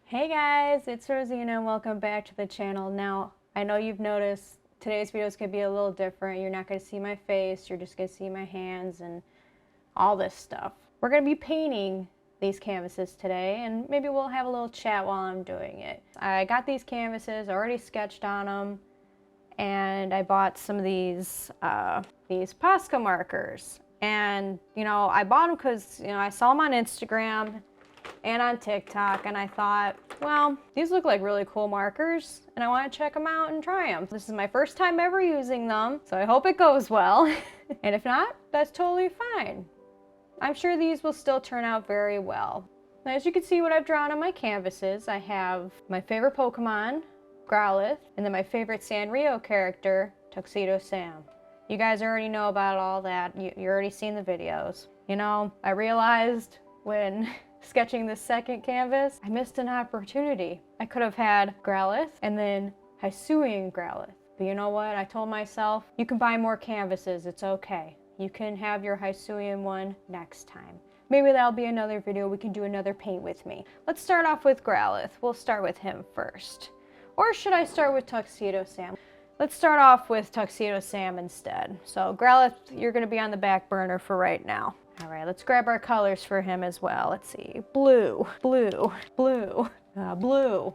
Hey guys, it's Rosina and welcome back to the channel. Now, I know you've noticed today's video is going to be a little different. You're not going to see my face, you're just going to see my hands and all this stuff. We're going to be painting these canvases today and maybe we'll have a little chat while I'm doing it. I got these canvases, already sketched on them, and I bought some of these Posca markers. And, I bought them because, I saw them on Instagram and on TikTok, and I thought, well, these look like really cool markers and I want to check them out and try them. This is my first time ever using them, so I hope it goes well. And if not, that's totally fine. I'm sure these will still turn out very well. Now, as you can see what I've drawn on my canvases, I have my favorite Pokemon, Growlithe, and then my favorite Sanrio character, Tuxedo Sam. You guys already know about all that. You're already seen the videos. I realized when sketching this second canvas, I missed an opportunity. I could have had Growlithe and then Hisuian Growlithe. But you know what? I told myself, you can buy more canvases, it's okay. You can have your Hisuian one next time. Maybe that'll be another video, we can do another paint with me. Let's start off with Growlithe. We'll start with him first. Or should I start with Tuxedo Sam? Let's start off with Tuxedo Sam instead. So Growlithe, you're gonna be on the back burner for right now. All right, let's grab our colors for him as well. Let's see, blue, blue, blue, blue.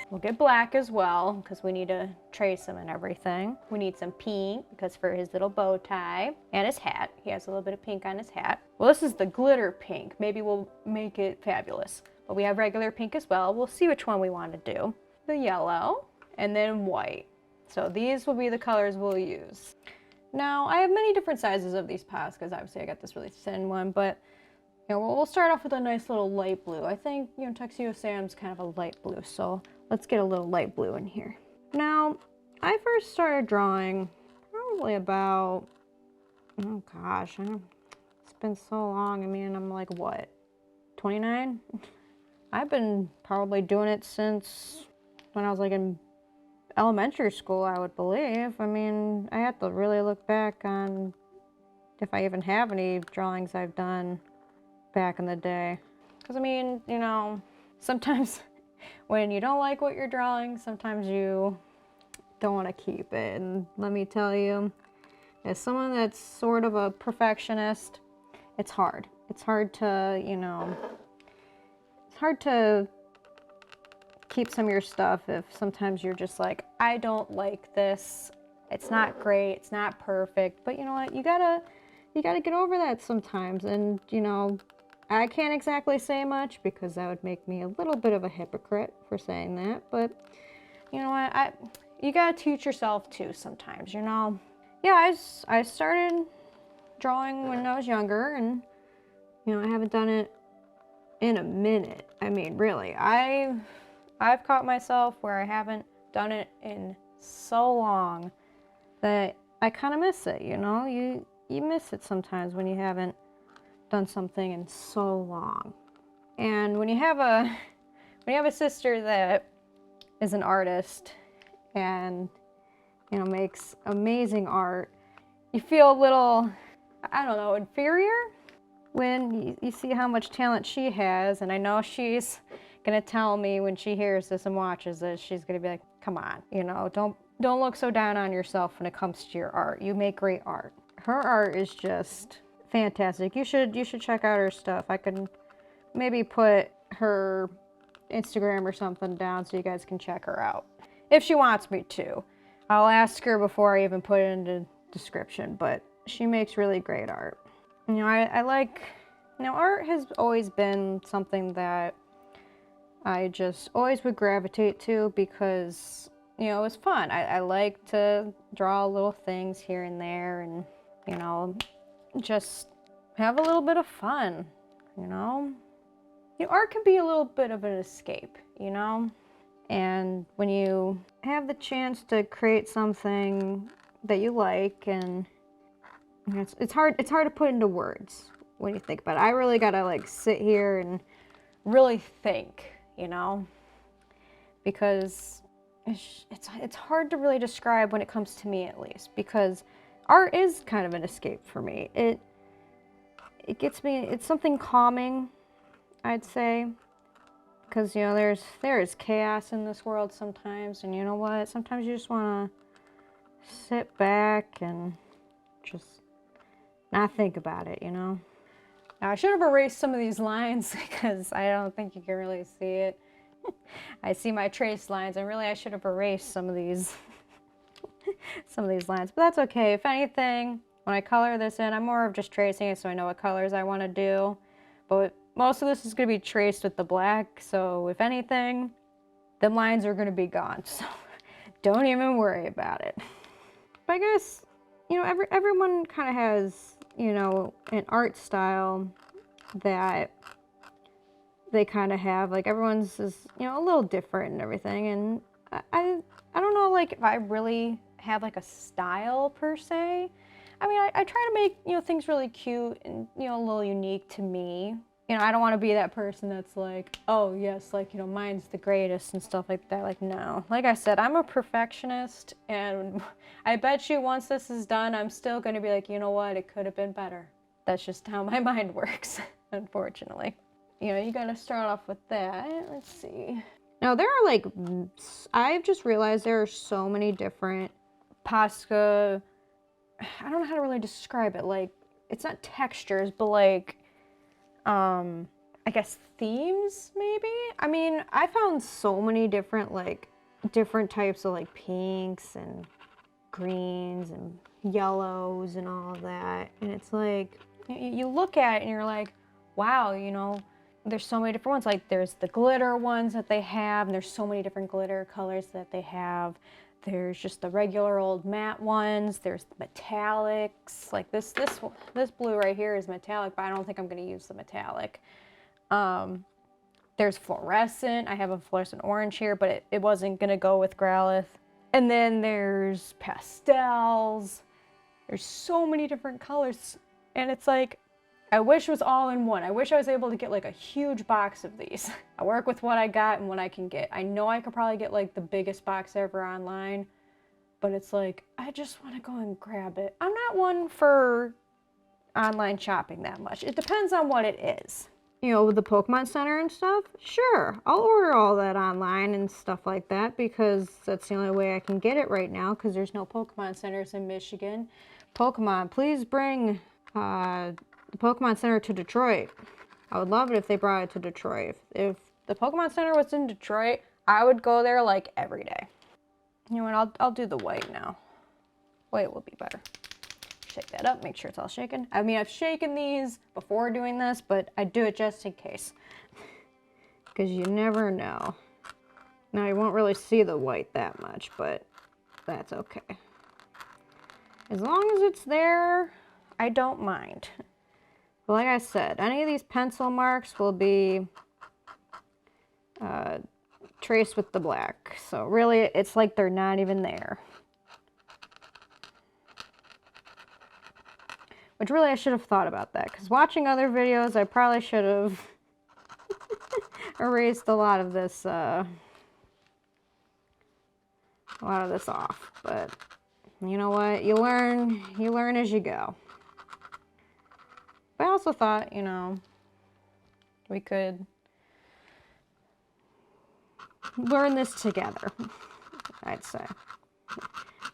We'll get black as well because we need to trace him and everything. We need some pink because for his little bow tie and his hat. He has a little bit of pink on his hat. Well, this is the glitter pink. Maybe we'll make it fabulous. But we have regular pink as well. We'll see which one we want to do. The yellow and then white. So these will be the colors we'll use. Now, I have many different sizes of these Poscas. Obviously, I got this really thin one, but we'll start off with a nice little light blue. I think, Tuxedo Sam's kind of a light blue, so let's get a little light blue in here. Now, I first started drawing probably about, oh gosh, it's been so long. I mean, I'm like, what, 29? I've been probably doing it since when I was like in elementary school, I would believe. I mean, I have to really look back on if I even have any drawings I've done back in the day. Because I mean, sometimes when you don't like what you're drawing, sometimes you don't want to keep it. And let me tell you, as someone that's sort of a perfectionist, it's hard. It's hard to, it's hard to keep some of your stuff if sometimes you're just like, I don't like this, it's not great, it's not perfect. But you know what, you gotta get over that sometimes. And I can't exactly say much because that would make me a little bit of a hypocrite for saying that, but you know what, you gotta teach yourself too sometimes. Yeah, I started drawing when I was younger, and I haven't done it in a minute. I mean, really, I've caught myself where I haven't done it in so long that I kind of miss it, You miss it sometimes when you haven't done something in so long. And when you have a sister that is an artist and makes amazing art, you feel a little, I don't know, inferior when you see how much talent she has. And I know she's gonna tell me when she hears this and watches this, she's gonna be like, come on, don't look so down on yourself when it comes to your art. You make great art. Her art is just fantastic. You should check out her stuff. I can maybe put her Instagram or something down so you guys can check her out if she wants me to. I'll ask her before I even put it in the description, but she makes really great art. I like, art has always been something that I just always would gravitate to because, it was fun. I like to draw little things here and there and, just have a little bit of fun, Art can be a little bit of an escape, And when you have the chance to create something that you like, and it's hard to put into words when you think about it. I really gotta sit here and really think, because it's hard to really describe when it comes to me, at least, because art is kind of an escape for me. It gets me, it's something calming, I'd say, because, you know, there is chaos in this world sometimes, and you know what? Sometimes you just want to sit back and just not think about it, you know? Now, I should have erased some of these lines because I don't think you can really see it. I see my trace lines, and really I should have erased some of these lines, but that's okay. If anything, when I color this in, I'm more of just tracing it so I know what colors I want to do. But most of this is going to be traced with the black, so if anything, the lines are going to be gone, so don't even worry about it. But I guess, you know, everyone kind of has, you know, an art style that they kind of have. Like, everyone's is, you know, a little different and everything, and I don't know, like, if I really have, like, a style per se. I mean, I try to make, you know, things really cute and, you know, a little unique to me. You know, I don't want to be that person that's like, oh, yes, like, you know, mine's the greatest and stuff like that. Like, no. Like I said, I'm a perfectionist, and I bet you once this is done, I'm still going to be like, you know what, it could have been better. That's just how my mind works, unfortunately. You know, you got to start off with that. Let's see. Now, there are, like, I've just realized there are so many different Posca, I don't know how to really describe it. Like, it's not textures, but, like, I guess themes, maybe? I mean, I found so many different, like, different types of, like, pinks and greens and yellows and all of that. And it's like, you look at it and you're like, wow, you know, there's so many different ones. Like, there's the glitter ones that they have, and there's so many different glitter colors that they have. There's just the regular old matte ones. There's the metallics. Like this blue right here is metallic, but I don't think I'm going to use the metallic. There's fluorescent. I have a fluorescent orange here, but it wasn't going to go with Growlithe. And then there's pastels. There's so many different colors. And it's like, I wish it was all in one. I wish I was able to get like a huge box of these. I work with what I got and what I can get. I know I could probably get like the biggest box ever online, but it's like, I just want to go and grab it. I'm not one for online shopping that much. It depends on what it is. You know, with the Pokemon Center and stuff, sure, I'll order all that online and stuff like that because that's the only way I can get it right now because there's no Pokemon Centers in Michigan. Pokemon, please bring the Pokemon Center to Detroit. I would love it if they brought it to Detroit. If the Pokemon Center was in Detroit, I would go there like every day. You know what, I'll do the white now. White will be better. Shake that up, make sure it's all shaken. I mean, I've shaken these before doing this, but I do it just in case. Because you never know. Now, you won't really see the white that much, but that's okay. As long as it's there, I don't mind. But like I said, any of these pencil marks will be traced with the black. So really, it's like they're not even there. Which really, I should have thought about that. Because watching other videos, I probably should have erased a lot of this off. But you know what? You learn as you go. But I also thought, you know, we could learn this together, I'd say.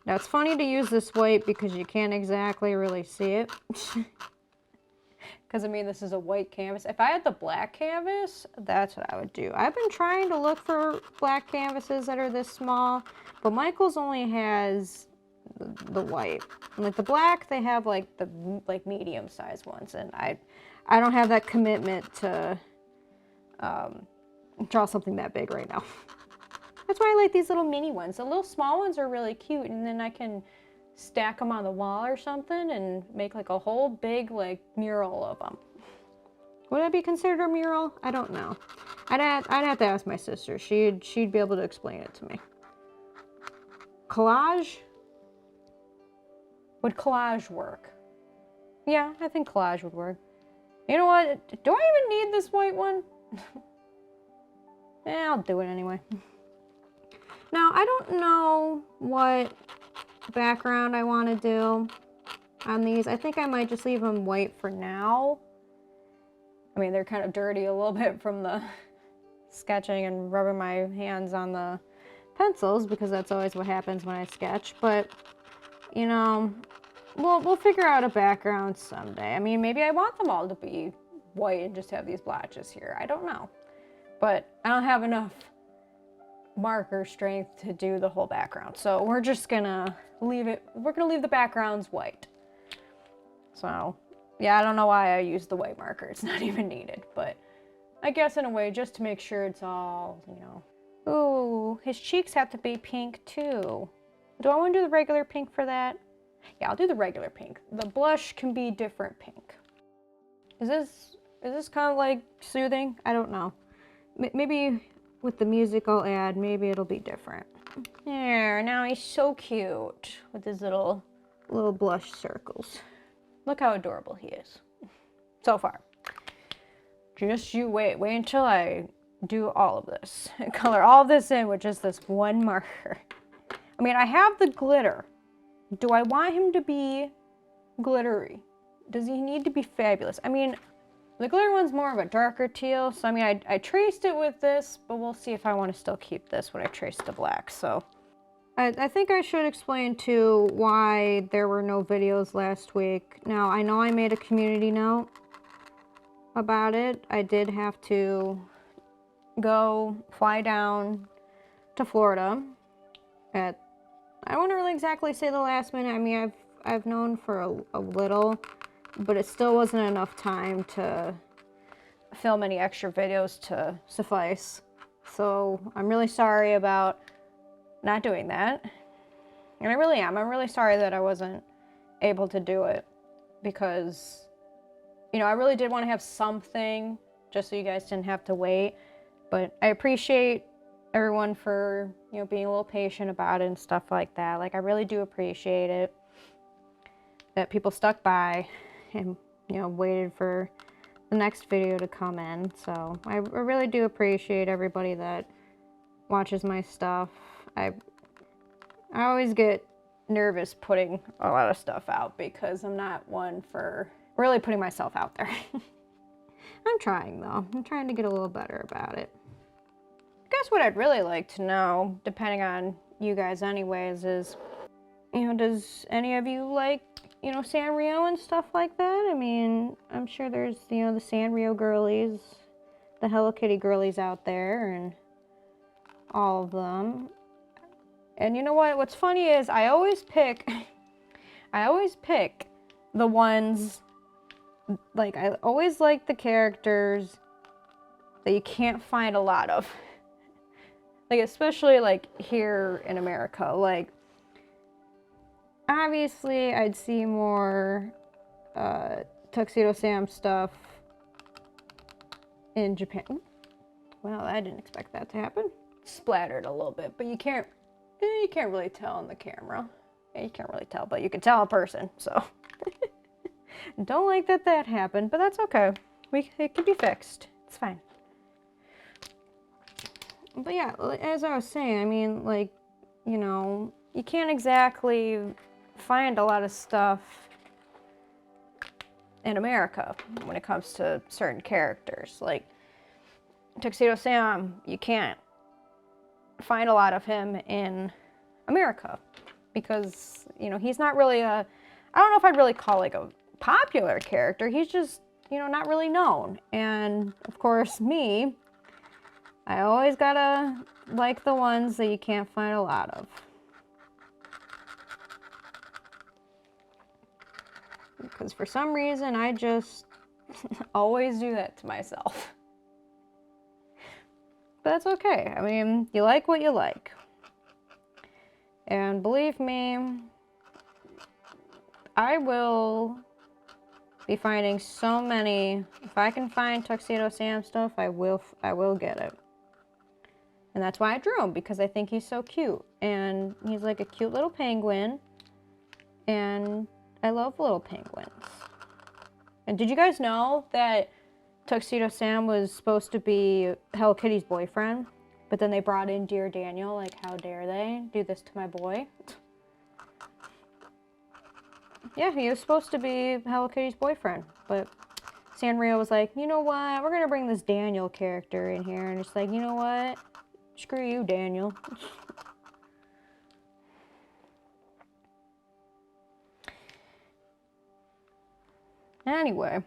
Now, it's funny to use this white because you can't exactly really see it. Because, I mean, this is a white canvas. If I had the black canvas, that's what I would do. I've been trying to look for black canvases that are this small, but Michael's only has the white. And like the black, they have like the medium-sized ones, and I don't have that commitment to draw something that big right now. That's why I like these little mini ones. The little small ones are really cute, and then I can stack them on the wall or something and make like a whole big like mural of them. Would that be considered a mural? I don't know. I'd have to ask my sister. She'd be able to explain it to me. Collage? Would collage work? Yeah, I think collage would work. You know what? Do I even need this white one? I'll do it anyway. Now, I don't know what background I want to do on these. I think I might just leave them white for now. I mean, they're kind of dirty a little bit from the sketching and rubbing my hands on the pencils because that's always what happens when I sketch. But, you know, we'll figure out a background someday. I mean, maybe I want them all to be white and just have these blotches here. I don't know. But I don't have enough marker strength to do the whole background. So we're just gonna leave it, we're gonna leave the backgrounds white. So, yeah, I don't know why I use the white marker. It's not even needed, but I guess in a way, just to make sure it's all, you know. Ooh, his cheeks have to be pink too. Do I want to do the regular pink for that? Yeah, I'll do the regular pink. The blush can be different pink. Is this kind of like soothing? I don't know. Maybe with the music I'll add, maybe it'll be different. There, now he's so cute with his little blush circles. Look how adorable he is. So far. Just you wait until I do all of this and color all of this in with just this one marker. I mean, I have the glitter. Do I want him to be glittery? Does he need to be fabulous? I mean, the glitter one's more of a darker teal, so I mean, I traced it with this, but we'll see if I want to still keep this when I trace the black. So I think I should explain too why there were no videos last week. Now, I know I made a community note about it. I did have to fly down to Florida at, I wouldn't really exactly say the last minute. I mean, I've known for a little, but it still wasn't enough time to film any extra videos to suffice. So I'm really sorry about not doing that. And I really am. I'm really sorry that I wasn't able to do it because, you know, I really did want to have something just so you guys didn't have to wait. But I appreciate everyone for, you know, being a little patient about it and stuff like that. Like, I really do appreciate it that people stuck by and, you know, waited for the next video to come in. So I really do appreciate everybody that watches my stuff. I always get nervous putting a lot of stuff out because I'm not one for really putting myself out there. I'm trying though. I'm trying to get a little better about it. I guess what I'd really like to know, depending on you guys anyways, is, you know, does any of you like, you know, Sanrio and stuff like that? I mean, I'm sure there's, you know, the Sanrio girlies, the Hello Kitty girlies out there, and all of them. And you know what? What's funny is I always pick the ones, like, I always like the characters that you can't find a lot of. Like, especially, like, here in America. Like, obviously, I'd see more Tuxedo Sam stuff in Japan. Well, I didn't expect that to happen. Splattered a little bit, but you can't really tell on the camera. Yeah, you can't really tell, but you can tell in person, so. Don't like that happened, but that's okay. It can be fixed. It's fine. But yeah, as I was saying, I mean, like, you know, you can't exactly find a lot of stuff in America when it comes to certain characters. Like, Tuxedo Sam, you can't find a lot of him in America because, you know, he's not really I don't know if I'd really call like a popular character. He's just, you know, not really known. And of course, me, I always gotta like the ones that you can't find a lot of. Because for some reason, I just always do that to myself. But that's okay. I mean, you like what you like. And believe me, I will be finding so many. If I can find Tuxedo Sam stuff, I will get it. And that's why I drew him, because I think he's so cute. And he's like a cute little penguin. And I love little penguins. And did you guys know that Tuxedo Sam was supposed to be Hello Kitty's boyfriend? But then they brought in Dear Daniel, like, how dare they do this to my boy? Yeah, he was supposed to be Hello Kitty's boyfriend. But Sanrio was like, you know what, we're gonna bring this Daniel character in here, and it's like, you know what, screw you, Daniel. Anyway,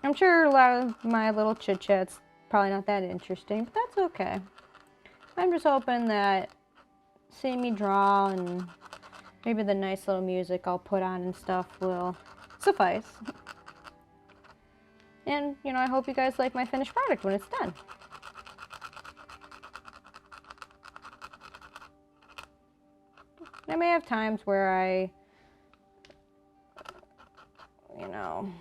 I'm sure a lot of my little chit-chat's probably not that interesting, but that's okay. I'm just hoping that seeing me draw and maybe the nice little music I'll put on and stuff will suffice. And, you know, I hope you guys like my finished product when it's done. I may have times where I, you know,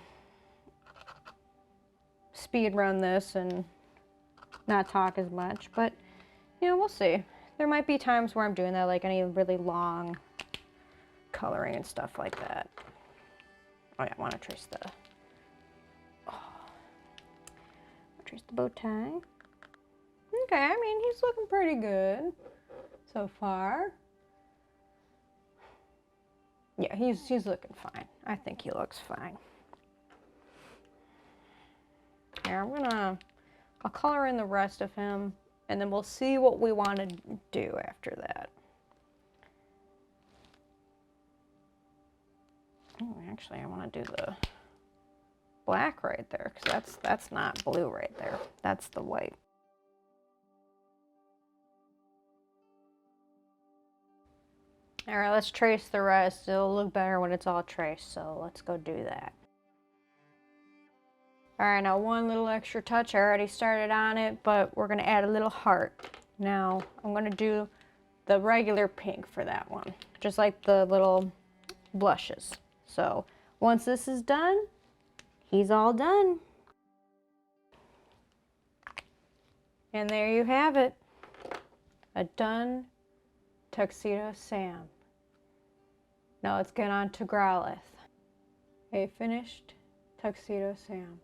speed run this and not talk as much, but, you know, we'll see. There might be times where I'm doing that, like any really long coloring and stuff like that. Oh yeah, I want to trace the, trace the bow tie. Okay, I mean, he's looking pretty good so far. Yeah, he's looking fine. I think he looks fine. Here, I'll color in the rest of him, and then we'll see what we want to do after that. Oh, actually, I want to do the black right there, because that's not blue right there. That's the white. All right, let's trace the rest. It'll look better when it's all traced, so let's go do that. All right, now one little extra touch. I already started on it, but we're gonna add a little heart. Now, I'm gonna do the regular pink for that one, just like the little blushes. So, once this is done, he's all done. And there you have it. A done Tuxedo Sam. Now let's get on to Growlithe. A finished Tuxedo Sam.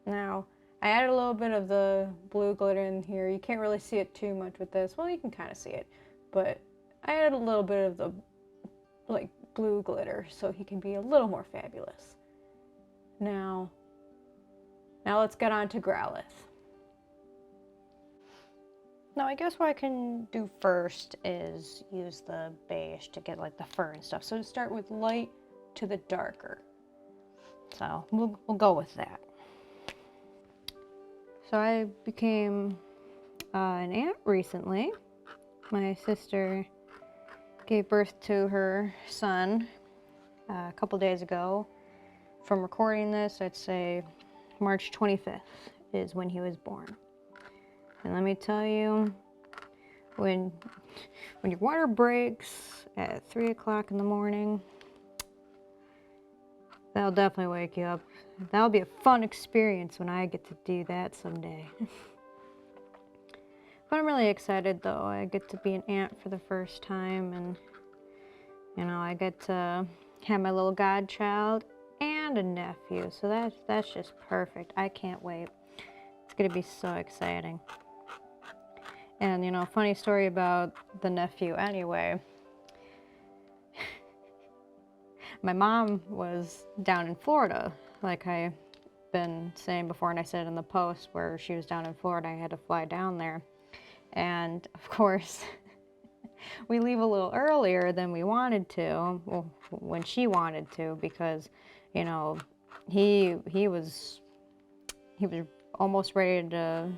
Now, I added a little bit of the blue glitter in here. You can't really see it too much with this. Well, you can kind of see it, but I added a little bit of the like blue glitter so he can be a little more fabulous. Now let's get on to Growlithe. Now, I guess what I can do first is use the beige to get like the fur and stuff. So to start with light to the darker. So we'll go with that. So I became an aunt recently. My sister gave birth to her son a couple days ago. From recording this, I'd say March 25th is when he was born. And let me tell you, when your water breaks at 3 o'clock in the morning, that'll definitely wake you up. That'll be a fun experience when I get to do that someday. But I'm really excited though. I get to be an aunt for the first time, and you know, I get to have my little godchild and a nephew. So that's just perfect. I can't wait. It's gonna be so exciting. And you know, funny story about the nephew anyway. My mom was down in Florida, like I've been saying before, and I said in the post where she was down in Florida, I had to fly down there. And of course, we leave a little earlier than we wanted to, well, when she wanted to, because, you know, he was almost ready to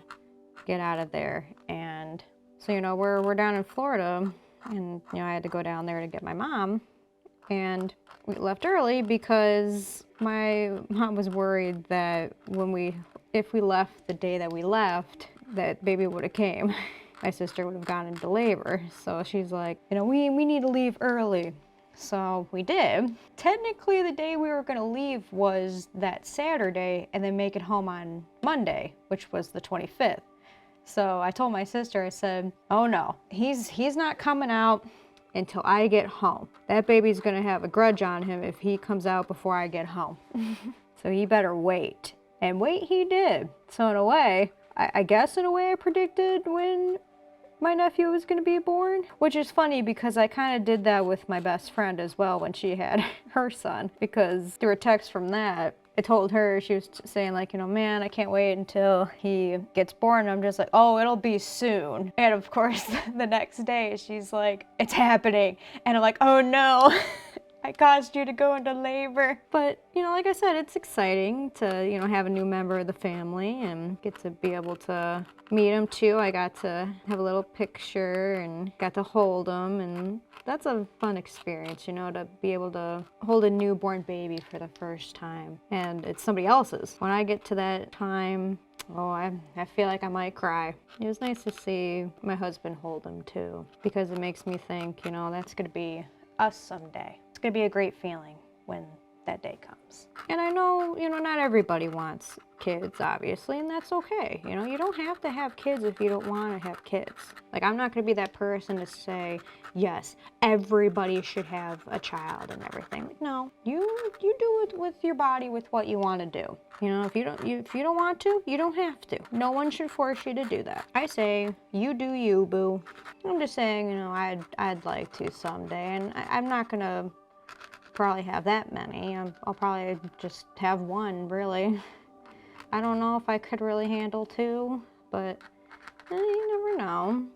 get out of there. And so, you know, we're down in Florida, and you know, I had to go down there to get my mom, and we left early because my mom was worried that if we left the day that we left, that baby would have came. My sister would have gone into labor. So she's like, you know, we need to leave early. So we did. Technically, the day we were gonna leave was that Saturday and then make it home on Monday, which was the 25th. So I told my sister, I said, oh no, he's not coming out until I get home. That baby's gonna have a grudge on him if he comes out before I get home. So he better wait. And wait he did. So in a way, I guess in a way I predicted when my nephew was going to be born, which is funny because I kind of did that with my best friend as well when she had her son, because through a text from that, I told her, she was saying like, you know, man, I can't wait until he gets born. And I'm just like, oh, it'll be soon. And of course, the next day she's like, it's happening. And I'm like, oh no. I caused you to go into labor. But, you know, like I said, it's exciting to, you know, have a new member of the family and get to be able to meet him too. I got to have a little picture and got to hold him, and that's a fun experience, you know, to be able to hold a newborn baby for the first time. And it's somebody else's. When I get to that time, oh, I feel like I might cry. It was nice to see my husband hold him too, because it makes me think, you know, that's gonna be us someday. It's gonna be a great feeling when that day comes. And I know, you know, not everybody wants kids, obviously, and that's okay. You know, you don't have to have kids if you don't want to have kids. Like, I'm not gonna be that person to say, yes, everybody should have a child and everything. Like, no, you do it with your body, with what you want to do. You know, if you don't want to, you don't have to. No one should force you to do that. I say, you do you, boo. I'm just saying, you know, I'd like to someday, and I'm not gonna probably have that many. I'll probably just have one, really. I don't know if I could really handle two, but you never know.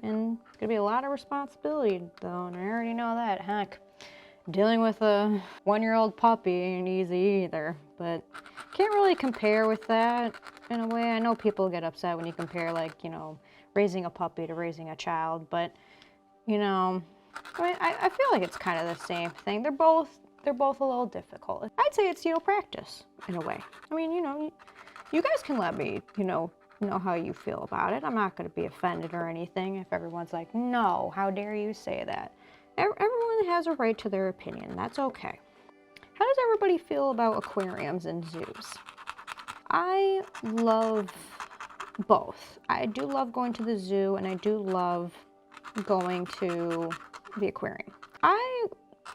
And it's gonna be a lot of responsibility though, and I already know that. Heck, dealing with a 1-year-old puppy ain't easy either, but can't really compare with that in a way. I know people get upset when you compare, like, you know, raising a puppy to raising a child, but, you know, I mean, I feel like it's kind of the same thing. They're both a little difficult. I'd say it's, you know, practice in a way. I mean, you know, you guys can let me, you know how you feel about it. I'm not going to be offended or anything if everyone's like, no, how dare you say that? Everyone has a right to their opinion. That's okay. How does everybody feel about aquariums and zoos? I love both. I do love going to the zoo, and I do love going to the aquarium. I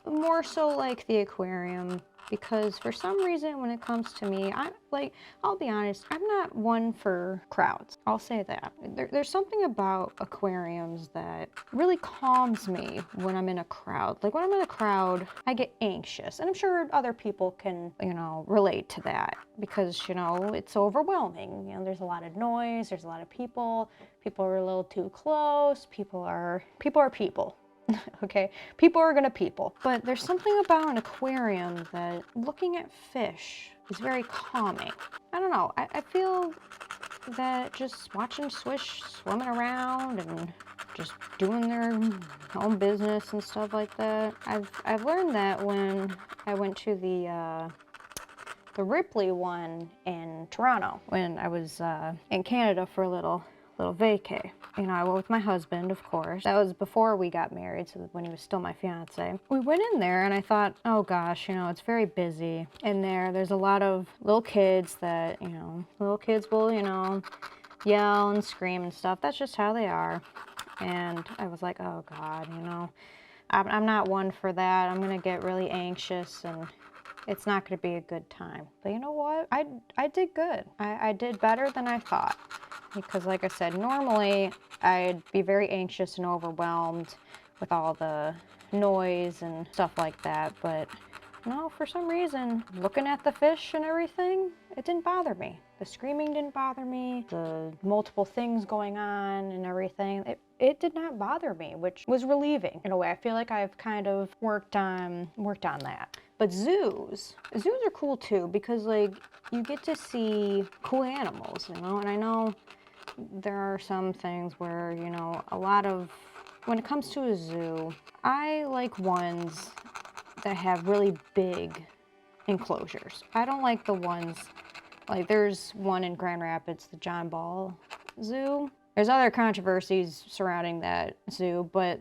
more so like the aquarium because for some reason when it comes to me, I'll be honest, I'm not one for crowds. I'll say that. There's something about aquariums that really calms me when I'm in a crowd. Like, when I'm in a crowd, I get anxious, and I'm sure other people can, you know, relate to that because, you know, it's overwhelming. You know, there's a lot of noise, there's a lot of people are a little too close, people are people. Okay, people are gonna people. But there's something about an aquarium that looking at fish is very calming. I don't know, I feel that just watching fish swimming around and just doing their own business and stuff like that. I've learned that when I went to the Ripley one in Toronto, when I was in Canada for a little vacay. You know, I went with my husband, of course. That was before we got married, so when he was still my fiance. We went in there and I thought, oh gosh, you know, it's very busy in there. There's a lot of little kids that, you know, little kids will, you know, yell and scream and stuff. That's just how they are. And I was like, oh God, you know, I'm not one for that. I'm gonna get really anxious and it's not gonna be a good time. But you know what? I did good. I did better than I thought. Because like I said, normally I'd be very anxious and overwhelmed with all the noise and stuff like that, but no, for some reason, looking at the fish and everything, it didn't bother me. The screaming didn't bother me, the multiple things going on and everything, it did not bother me, which was relieving in a way. I feel like I've kind of worked on that. But zoos are cool too, because like you get to see cool animals, you know, and I know there are some things where, you know, when it comes to a zoo, I like ones that have really big enclosures. I don't like the ones, like there's one in Grand Rapids, the John Ball Zoo. There's other controversies surrounding that zoo, but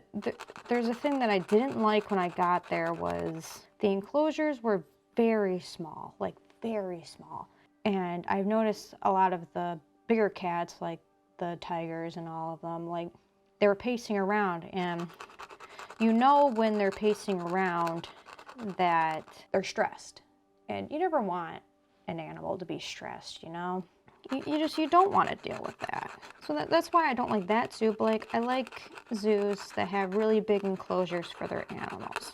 there's a thing that I didn't like when I got there was the enclosures were very small, like very small. And I've noticed a lot of the bigger cats, like the tigers and all of them, like they were pacing around, and you know when they're pacing around that they're stressed, and you never want an animal to be stressed, you know. you don't want to deal with that. So that's why I don't like that zoo, but like I like zoos that have really big enclosures for their animals.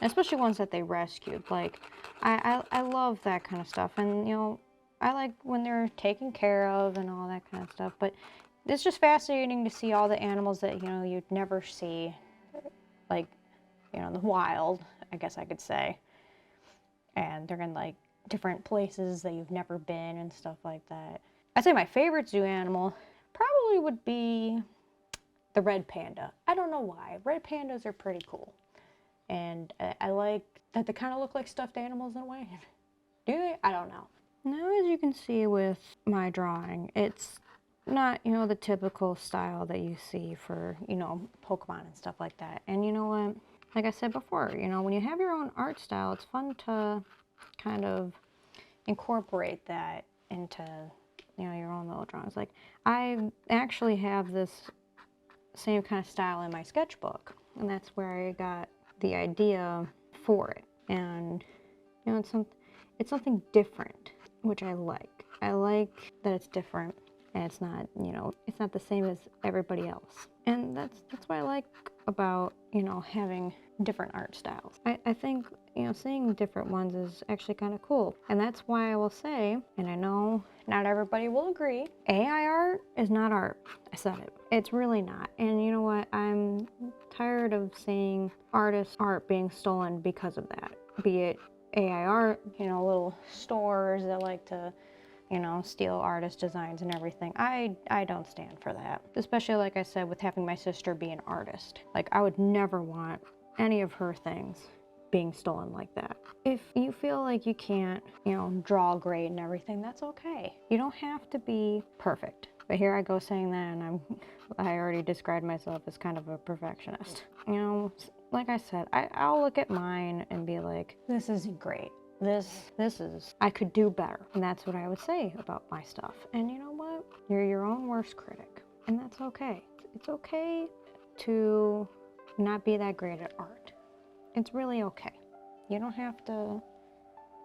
And especially ones that they rescued. Like I love that kind of stuff, and you know, I like when they're taken care of and all that kind of stuff. But it's just fascinating to see all the animals that, you know, you'd never see, like, you know, in the wild, I guess I could say. And they're in like different places that you've never been and stuff like that. I'd say my favorite zoo animal probably would be the red panda. I don't know why. Red pandas are pretty cool. And I like that they kind of look like stuffed animals in a way. Do they? I don't know. Now, as you can see with my drawing, it's not, you know, the typical style that you see for, you know, Pokemon and stuff like that. And you know what? Like I said before, you know, when you have your own art style, it's fun to kind of incorporate that into, you know, your own little drawings. Like, I actually have this same kind of style in my sketchbook, and that's where I got the idea for it. And, you know, it's something different, which I like. I like that it's different, and it's not, you know, it's not the same as everybody else. And that's what I like about, you know, having different art styles. I think, you know, seeing different ones is actually kind of cool. And that's why I will say, and I know not everybody will agree, AI art is not art. I said it. It's really not. And you know what? I'm tired of seeing artists' art being stolen because of that. Be it AI art, you know, little stores that like to, you know, steal artist designs and everything. I don't stand for that. Especially, like I said, with having my sister be an artist. Like, I would never want any of her things being stolen like that. If you feel like you can't, you know, draw great and everything, that's okay. You don't have to be perfect. But here I go saying that, and I already described myself as kind of a perfectionist. You know, like I said, I'll look at mine and be like, this isn't great. This is, I could do better. And that's what I would say about my stuff. And you know what? You're your own worst critic. And that's okay. It's okay to not be that great at art. It's really okay. You don't have to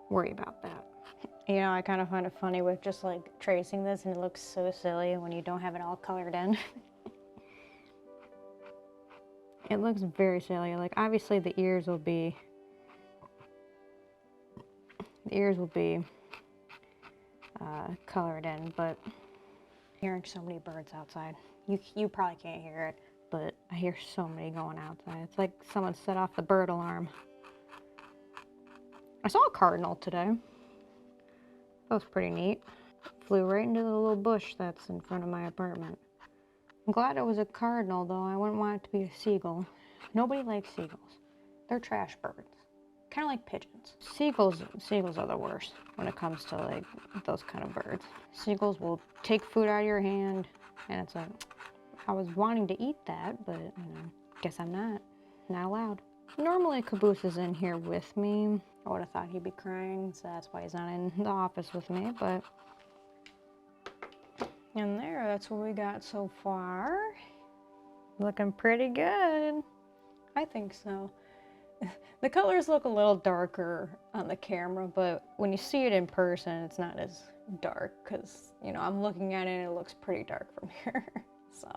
worry about that. You know, I kind of find it funny with just like tracing this, and it looks so silly when you don't have it all colored in. It looks very silly. Like, obviously the ears will be colored in, but hearing so many birds outside. You probably can't hear it, but I hear so many going outside. It's like someone set off the bird alarm. I saw a cardinal today. That was pretty neat. Flew right into the little bush that's in front of my apartment. I'm glad it was a cardinal, though. I wouldn't want it to be a seagull. Nobody likes seagulls. They're trash birds. Kind of like pigeons. Seagulls are the worst when it comes to like those kind of birds. Seagulls will take food out of your hand, and it's like, I was wanting to eat that, but you know, guess I'm not allowed. Normally Caboose is in here with me. I would have thought he'd be crying, so that's why he's not in the office with me, but in there, that's what we got so far. Looking pretty good. I think so. The colors look a little darker on the camera, but when you see it in person, it's not as dark, because, you know, I'm looking at it and it looks pretty dark from here. So,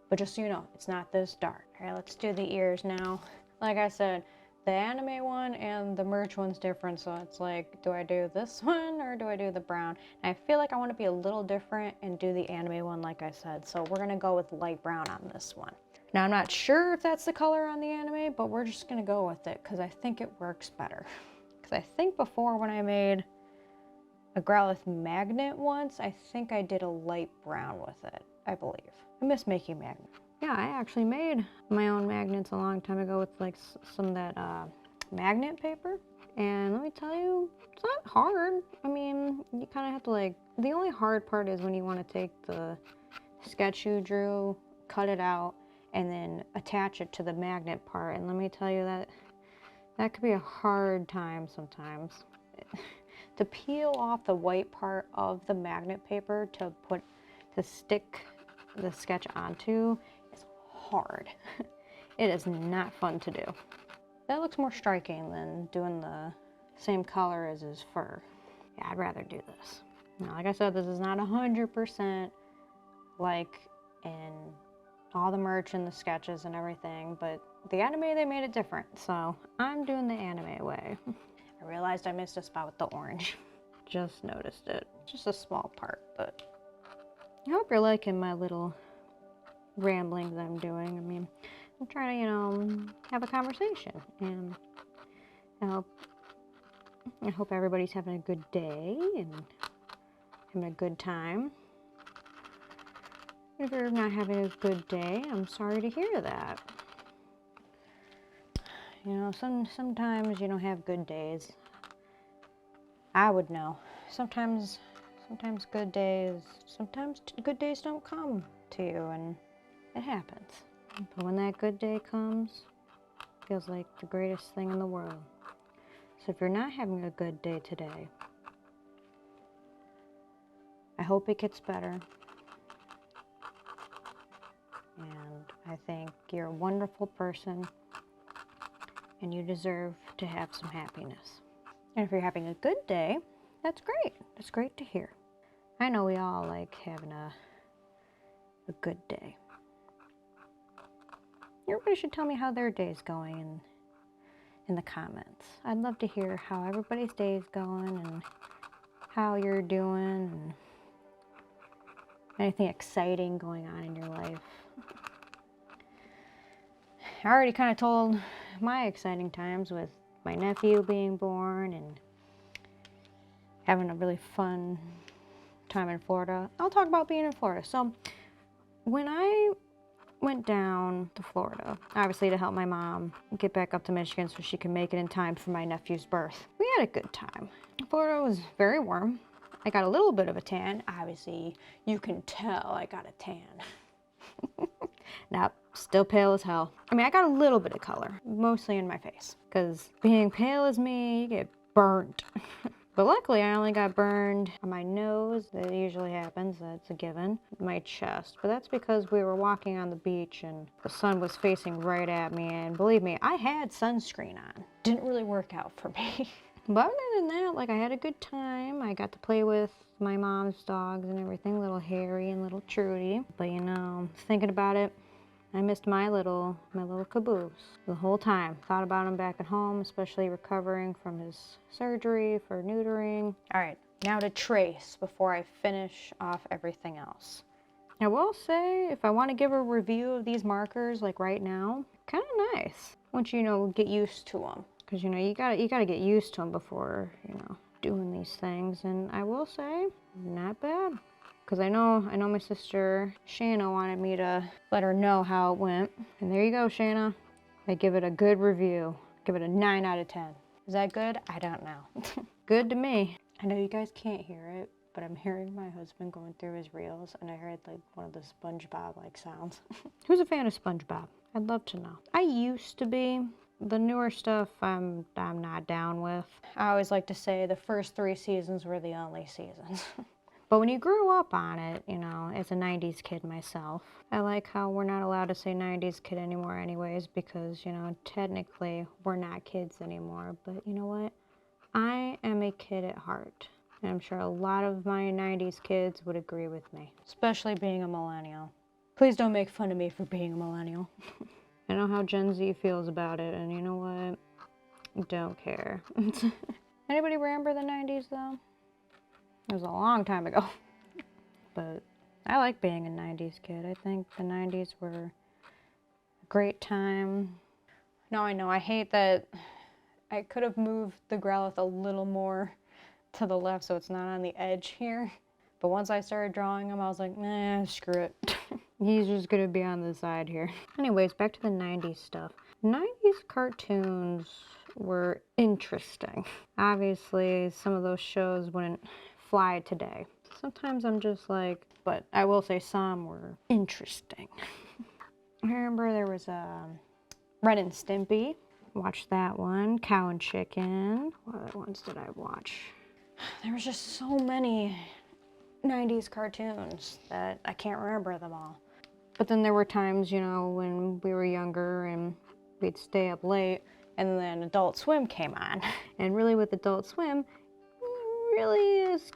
but just so you know, it's not this dark. All right, let's do the ears now. Like I said, the anime one and the merch one's different, so it's like, do I do this one or do I do the brown? And I feel like I want to be a little different and do the anime one, like I said, so we're gonna go with light brown on this one. Now, I'm not sure if that's the color on the anime, but we're just gonna go with it because I think it works better. Because I think before, when I made a Growlithe magnet once, I think I did a light brown with it, I believe. I miss making magnets. Yeah, I actually made my own magnets a long time ago with like some of that magnet paper. And let me tell you, it's not hard. I mean, you kind of have to like, the only hard part is when you want to take the sketch you drew, cut it out, and then attach it to the magnet part. And let me tell you that could be a hard time sometimes. To peel off the white part of the magnet paper to stick the sketch onto is hard. It is not fun to do. That looks more striking than doing the same color as his fur. Yeah, I'd rather do this. Now, like I said, this is not 100% like in all the merch and the sketches and everything, but the anime, they made it different, so I'm doing the anime way. I realized I missed a spot with the orange. Just noticed it. Just a small part, but I hope you're liking my little ramblings I'm doing. I mean, I'm trying to, you know, have a conversation, and I hope everybody's having a good day and having a good time. If you're not having a good day, I'm sorry to hear that. You know, sometimes you don't have good days. I would know. Sometimes good days don't come to you, and it happens. But when that good day comes, it feels like the greatest thing in the world. So if you're not having a good day today, I hope it gets better. And I think you're a wonderful person, and you deserve to have some happiness. And if you're having a good day, that's great. That's great to hear. I know we all like having a good day. Everybody should tell me how their day's going in the comments. I'd love to hear how everybody's day's going and how you're doing and anything exciting going on in your life. I already kind of told my exciting times with my nephew being born and having a really fun time in Florida. I'll talk about being in Florida. So when I went down to Florida, obviously to help my mom get back up to Michigan so she could make it in time for my nephew's birth, we had a good time. Florida was very warm. I got a little bit of a tan. Obviously, you can tell I got a tan. Nope, still pale as hell. I mean, I got a little bit of color, mostly in my face, because being pale as me, you get burnt. But luckily, I only got burned on my nose. That usually happens, that's a given. My chest, but that's because we were walking on the beach and the sun was facing right at me, and believe me, I had sunscreen on. Didn't really work out for me. But other than that, like, I had a good time. I got to play with my mom's dogs and everything, little Harry and little Trudy. But you know, thinking about it, I missed my little caboose the whole time. Thought about him back at home, especially recovering from his surgery for neutering. All right, now to trace before I finish off everything else. I will say, if I want to give a review of these markers, like right now, kind of nice. Once you know, get used to them. Because, you know, you gotta get used to them before, you know, doing these things. And I will say, not bad. Because I know my sister Shanna wanted me to let her know how it went. And there you go, Shanna. I give it a good review. Give it a 9 out of 10. Is that good? I don't know. Good to me. I know you guys can't hear it, but I'm hearing my husband going through his reels, and I heard like one of the SpongeBob-like sounds. Who's a fan of SpongeBob? I'd love to know. I used to be. The newer stuff I'm not down with. I always like to say the first 3 seasons were the only seasons. But when you grew up on it, you know, as a 90s kid myself, I like how we're not allowed to say 90s kid anymore anyways, because, you know, technically we're not kids anymore. But you know what? I am a kid at heart. And I'm sure a lot of my 90s kids would agree with me, especially being a millennial. Please don't make fun of me for being a millennial. I know how Gen Z feels about it, and you know what? Don't care. Anybody remember the 90s, though? It was a long time ago. But I like being a 90s kid. I think the 90s were a great time. Now I know, I hate that I could have moved the growlithe a little more to the left so it's not on the edge here. But once I started drawing him, I was like, nah, screw it. He's just gonna be on the side here. Anyways, back to the 90s stuff. 90s cartoons were interesting. Obviously, some of those shows wouldn't fly today. Sometimes I'm just like, but I will say some were interesting. I remember there was Ren and Stimpy. Watched that one. Cow and Chicken. What other ones did I watch? There was just so many 90s cartoons that I can't remember them all. But then there were times, you know, when we were younger and we'd stay up late and then Adult Swim came on. And really with Adult Swim,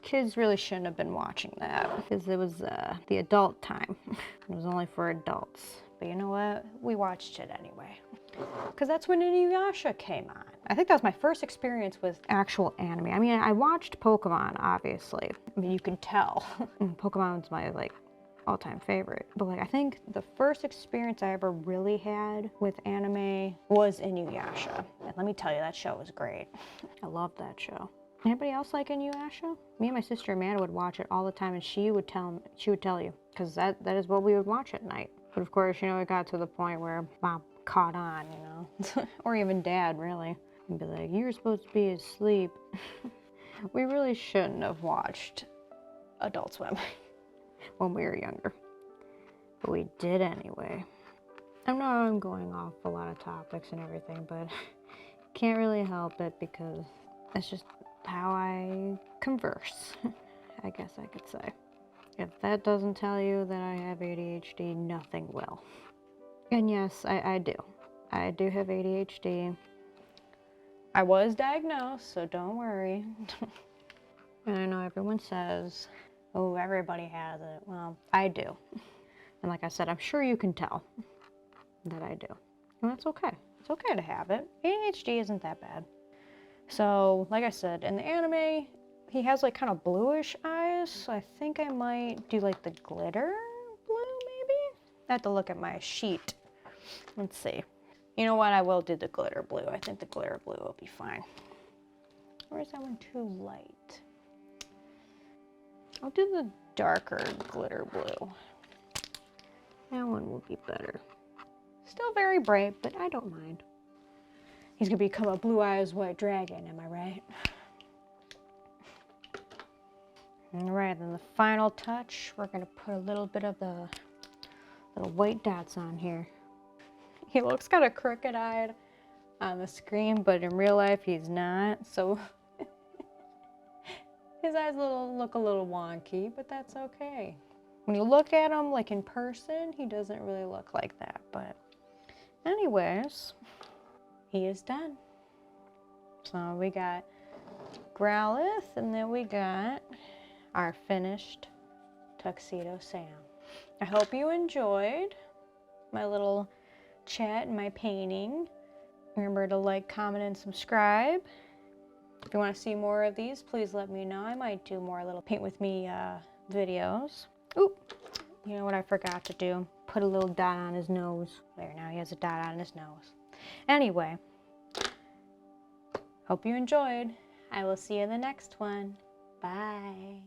kids really shouldn't have been watching that because it was the adult time. It was only for adults. But you know what? We watched it anyway. Because that's when Inuyasha came on. I think that was my first experience with actual anime. I mean, I watched Pokemon, obviously. I mean, you can tell. Pokemon's my, like, all-time favorite. But, like, I think the first experience I ever really had with anime was Inuyasha. And let me tell you, that show was great. I love that show. Anybody else like Inuyasha? Me and my sister Amanda would watch it all the time, and she would tell you, because that is what we would watch at night. But of course, you know, it got to the point where Mom caught on, you know, or even Dad, really, and be like, "You're supposed to be asleep." We really shouldn't have watched Adult Swim when we were younger, but we did anyway. I know I'm going off a lot of topics and everything, but can't really help it because that's just how I converse, I guess I could say. If that doesn't tell you that I have ADHD, nothing will. And yes, I do. I do have ADHD. I was diagnosed, so don't worry. And I know everyone says, oh, everybody has it. Well, I do. And like I said, I'm sure you can tell that I do. And that's okay. It's okay to have it. ADHD isn't that bad. So, like I said, in the anime, he has like kind of bluish eyes. So I think I might do like the glitter blue, maybe? I have to look at my sheet. Let's see. You know what? I will do the glitter blue. I think the glitter blue will be fine. Or is that one too light? I'll do the darker glitter blue. That one will be better. Still very bright, but I don't mind. He's gonna become a blue eyes white dragon, am I right? All right, then the final touch, we're gonna put a little bit of the little white dots on here. He looks kind of crooked-eyed on the screen, but in real life he's not, so his eyes look a little wonky, but that's okay. When you look at him like in person, he doesn't really look like that, but anyways, he is done. So we got Growlithe, and then we got our finished Tuxedo Sam. I hope you enjoyed my little chat and my painting. Remember to like, comment, and subscribe. If you want to see more of these, please let me know. I might do more little paint with me videos. Oop, you know what I forgot to do? Put a little dot on his nose. There, now he has a dot on his nose. Anyway, hope you enjoyed. I will see you in the next one. Bye.